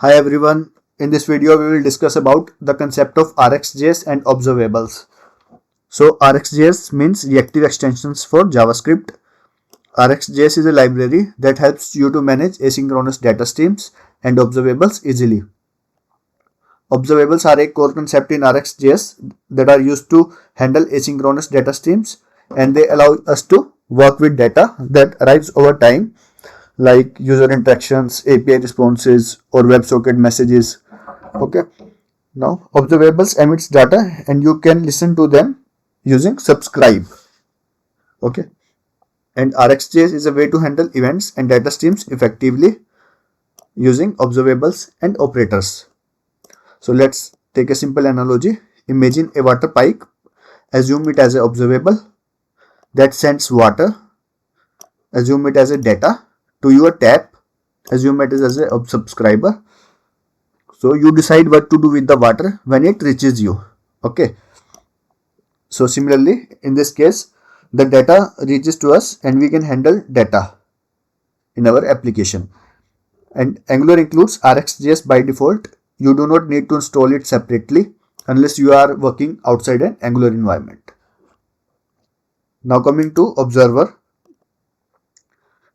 Hi everyone, in this video we will discuss about the concept of RxJS and observables. So RxJS means reactive extensions for JavaScript. RxJS is a library that helps you to manage asynchronous data streams and observables easily. Observables are a core concept in RxJS that are used to handle asynchronous data streams, and they allow us to work with data that arrives over time like user interactions, API responses, or WebSocket messages. Okay. Now, observables emits data and you can listen to them using subscribe. Okay. And RxJS is a way to handle events and data streams effectively using observables and operators. So let's take a simple analogy. Imagine a water pipe. Assume it as an observable that sends water. Assume it as a data to your tap. Assume it as a subscriber. So you decide what to do with the water when it reaches you. Okay. So similarly, in this case, the data reaches to us and we can handle data in our application. And Angular includes RxJS by default. You do not need to install it separately unless you are working outside an Angular environment. Now coming to observer.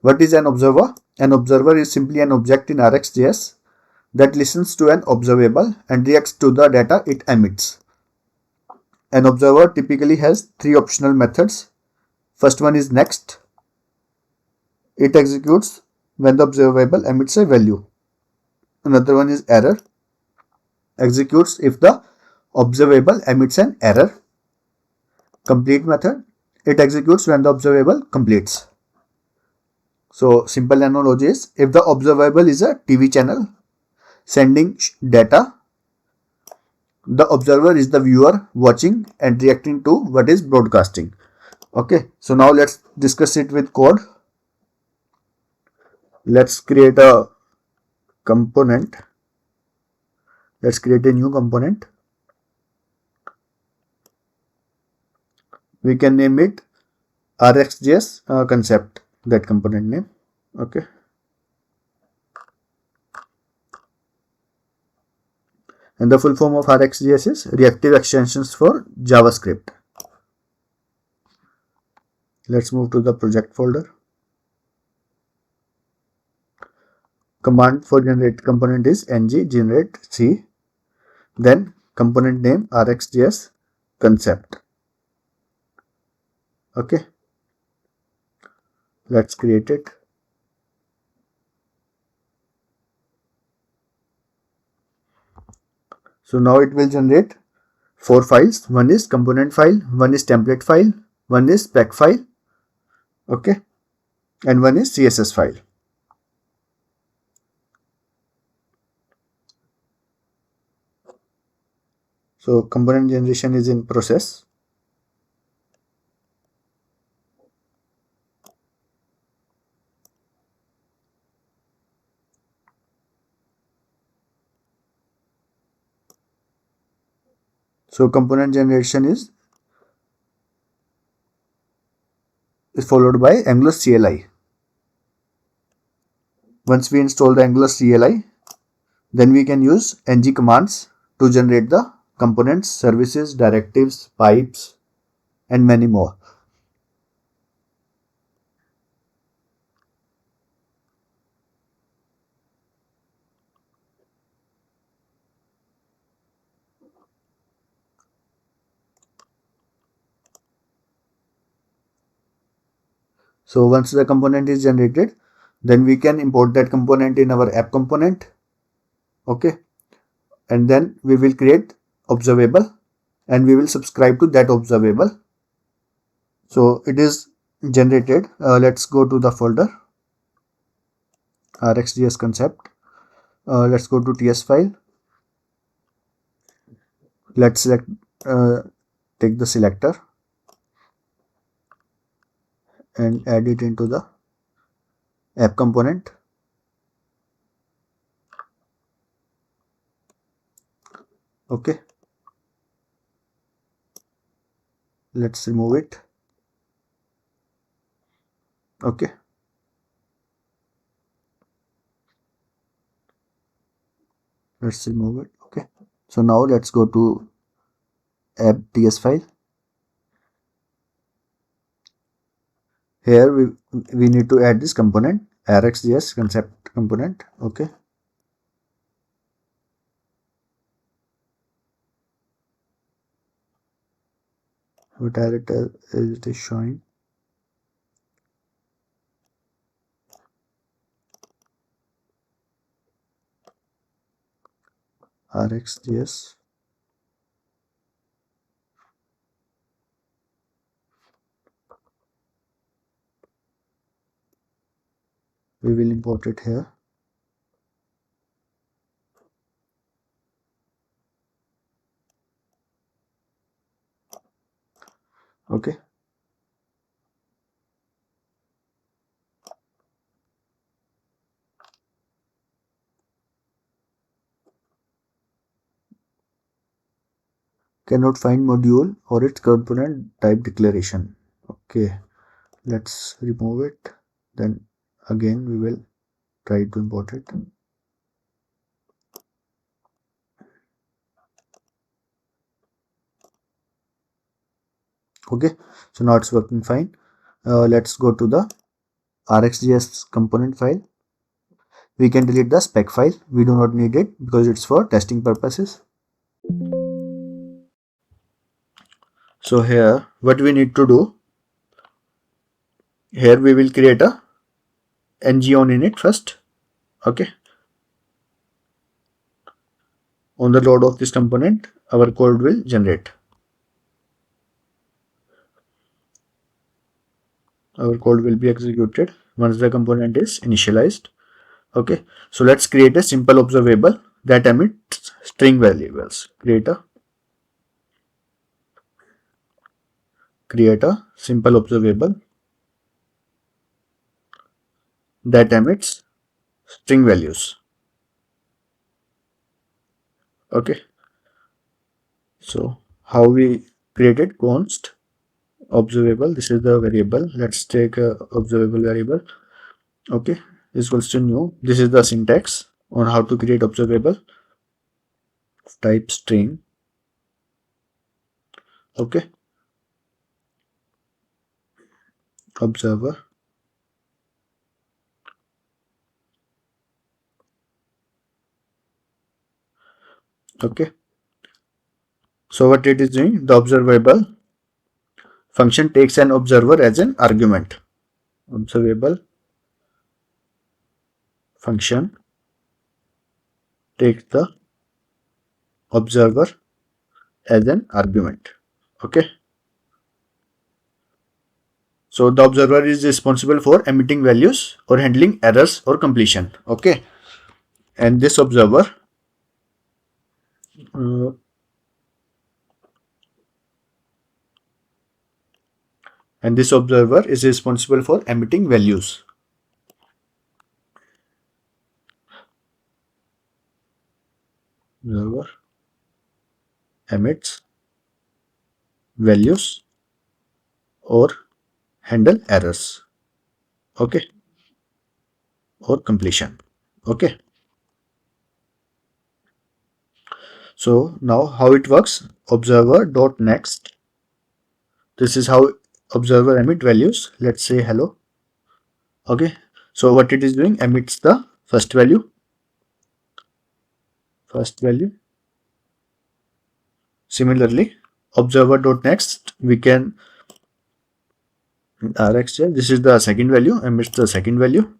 What is an observer? An observer is simply an object in RxJS that listens to an observable and reacts to the data it emits. An observer typically has three optional methods. First one is next. It executes when the observable emits a value. Another one is error. Executes if the observable emits an error. Complete method. It executes when the observable completes. So simple analogy is, if the observable is a TV channel sending data, the observer is the viewer watching and reacting to what is broadcasting. Okay, so now let's discuss it with code. Let's create a component. Let's create a new component. We can name it RxJS concept, that component name. Okay. And the full form of RxJS is reactive extensions for JavaScript. Let's move to the project folder. Command for generate component is ng generate c. Then component name RxJS concept. Okay. Let's create it. So now it will generate 4 files. One is component file, one is template file, one is spec file. Okay. And one is CSS file. So component generation is in process. So component generation is followed by Angular CLI. Once we install the Angular CLI, then we can use ng commands to generate the components, services, directives, pipes, and many more. So once the component is generated, then we can import that component in our app component. Okay. And then we will create observable and we will subscribe to that observable. So it is generated. Let's go to the folder RxJS concept. Let's go to TS file. Let's select take the selector and add it into the app component. Okay. Let's remove it. Okay. Let's remove it. Okay, so now let's go to app.ts file. Here we need to add this component, RxJS concept component. Okay, what director is it showing? RxJS. We will import it here. Okay, cannot find module or its component type declaration. Okay, let's remove it. Then again we will try to import it. Okay, so now it's working fine. Let's go to the RxJS component file. We can delete the spec file. We do not need it because it's for testing purposes. So here what we need to do, here we will create a ng on init first. Okay, on the load of this component our code will generate. Our code will be executed once the component is initialized. Okay, so let's create a simple observable that emits string variables. Create a simple observable that emits string values. Okay, so how we created const observable. This is the variable. Let's take a observable variable. Okay, is equals to new. This is the syntax on how to create observable. Type string. Okay, observer. Okay, so what it is doing, the observable function takes an observer as an argument. Observable function takes the observer as an argument. Okay, so the observer is responsible for emitting values or handling errors or completion. Okay, and this observer uh, is responsible for emitting values. Observer emits values or handle errors. Okay, or completion. Okay, so now how it works, observer dot next. This is how observer emit values. Let's say hello. Okay, so what it is doing, emits the first value. Similarly, observer dot next, we can RxJS. This is the second value, emits the second value.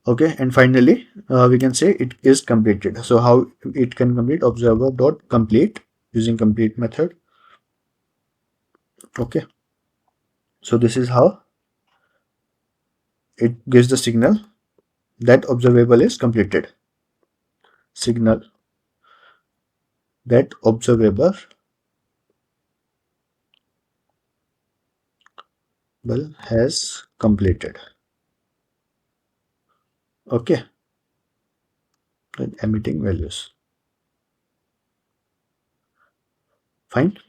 Okay, and finally we can say it is completed. So how it can complete, observer dot complete using complete method. Okay, so this is how it gives the signal that observable is completed. Signal that observable has completed. Okay, and emitting values. Fine.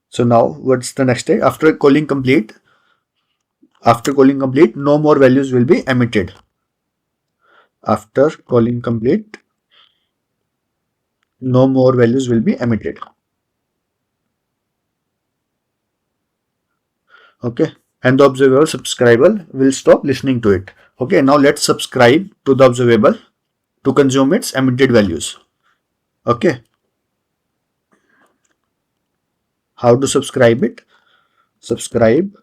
So now what's the next step? After calling complete, no more values will be emitted. After calling complete, no more values will be emitted. Okay, and the observable subscriber will stop listening to it. Okay, now let's subscribe to the observable to consume its emitted values. Okay, how to subscribe it? Subscribe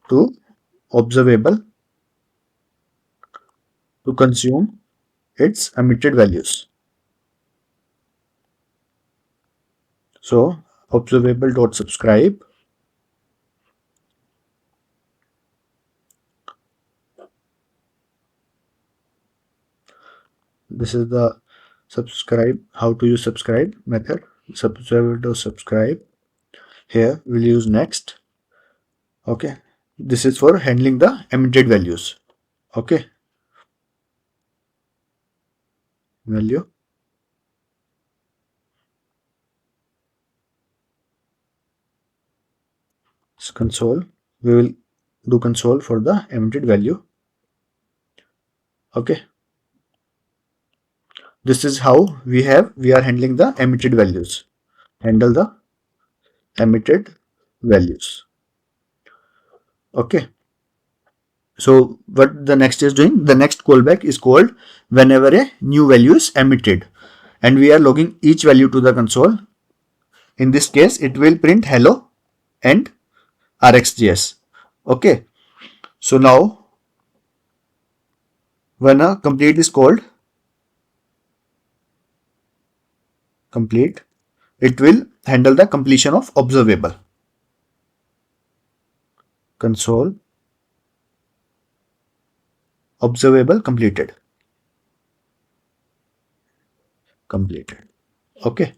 to observable to consume its emitted values. So observable.subscribe. This is the subscribe, how to use subscribe method. Observable.subscribe. Here we'll use next. Okay, this is for handling the emitted values. Okay, value console. We will do console for the emitted value. Okay, this is how we are handling the emitted values. Handle the emitted values. Okay, so what the next is doing, the next callback is called whenever a new value is emitted, and we are logging each value to the console. In this case it will print hello and RxJS. Okay, so now when a complete is called, complete, it will handle the completion of observable. Console observable completed. Okay,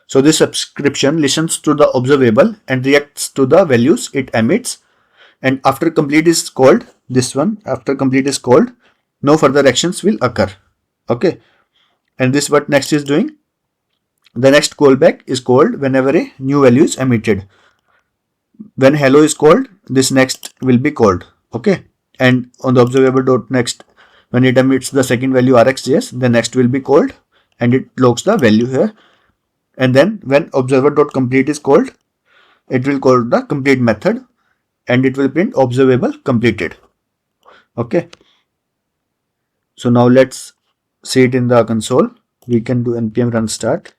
so this subscription listens to the observable and reacts to the values it emits, and after complete is called, this one, after complete is called, no further actions will occur. Okay, and this what next is doing, the next callback is called whenever a new value is emitted. When hello is called, this next will be called. Okay, and on the observable dot next, when it emits the second value RxJS, the next will be called and it logs the value here. And then when observer dot complete is called, it will call the complete method and it will print observable completed. Okay, so now let's see it in the console. We can do npm run start.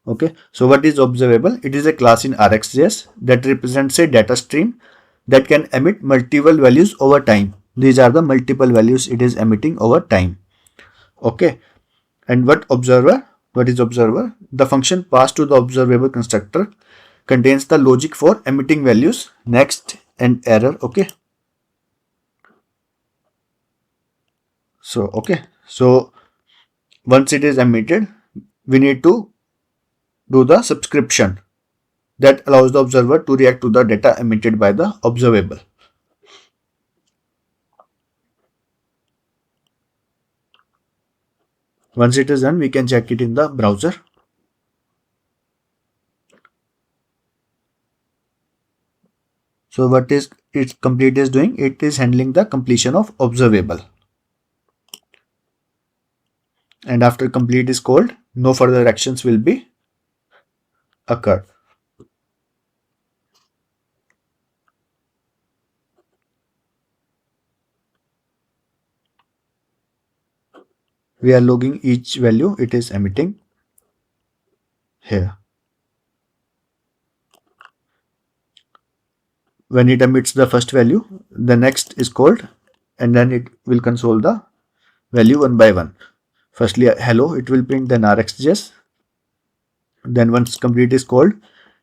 Okay, so what is observable? It is a class in RxJS that represents a data stream that can emit multiple values over time. These are the multiple values it is emitting over time. Okay, and what is observer? The function passed to the observable constructor contains the logic for emitting values, next and error. Okay, so once it is emitted, we need to do the subscription that allows the observer to react to the data emitted by the observable. Once it is done, we can check it in the browser. So what is it complete is doing? It is handling the completion of observable. And after complete is called, no further actions will be occurred. We are logging each value it is emitting here. When it emits the first value, the next is called and then it will console the value one by one. Firstly hello, it will print, then RxJS. Then once complete is called,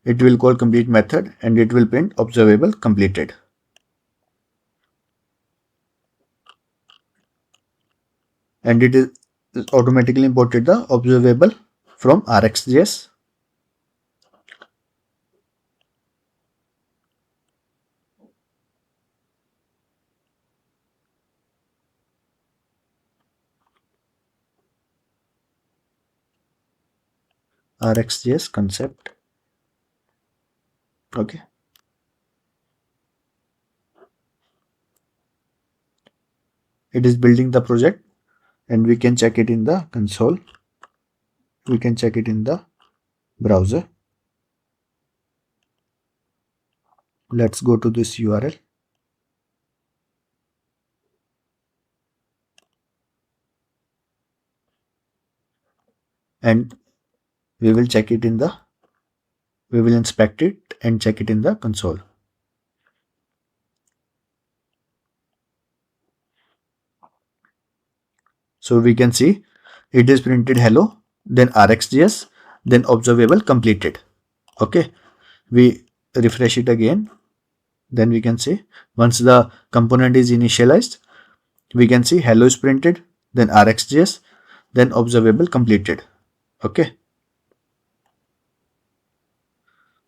it will call complete method and it will print observable completed. And it is automatically imported the observable from RxJS. RxJS concept. Okay, it is building the project, and we can check it in the console. We can check it in the browser. Let's go to this URL. And we will check it in the, we will inspect it and check it in the console. So we can see it is printed hello, then RxJS, then observable completed. Okay, we refresh it again. Then we can see once the component is initialized, we can see hello is printed, then RxJS, then observable completed. Okay.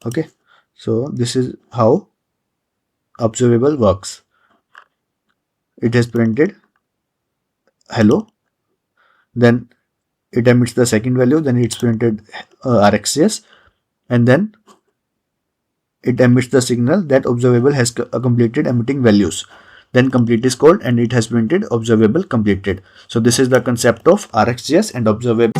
Okay. So this is how observable works. It has printed hello, then it emits the second value, then it's printed RxJS, and then it emits the signal that observable has completed emitting values. Then complete is called and it has printed observable completed. So this is the concept of RxJS and observable.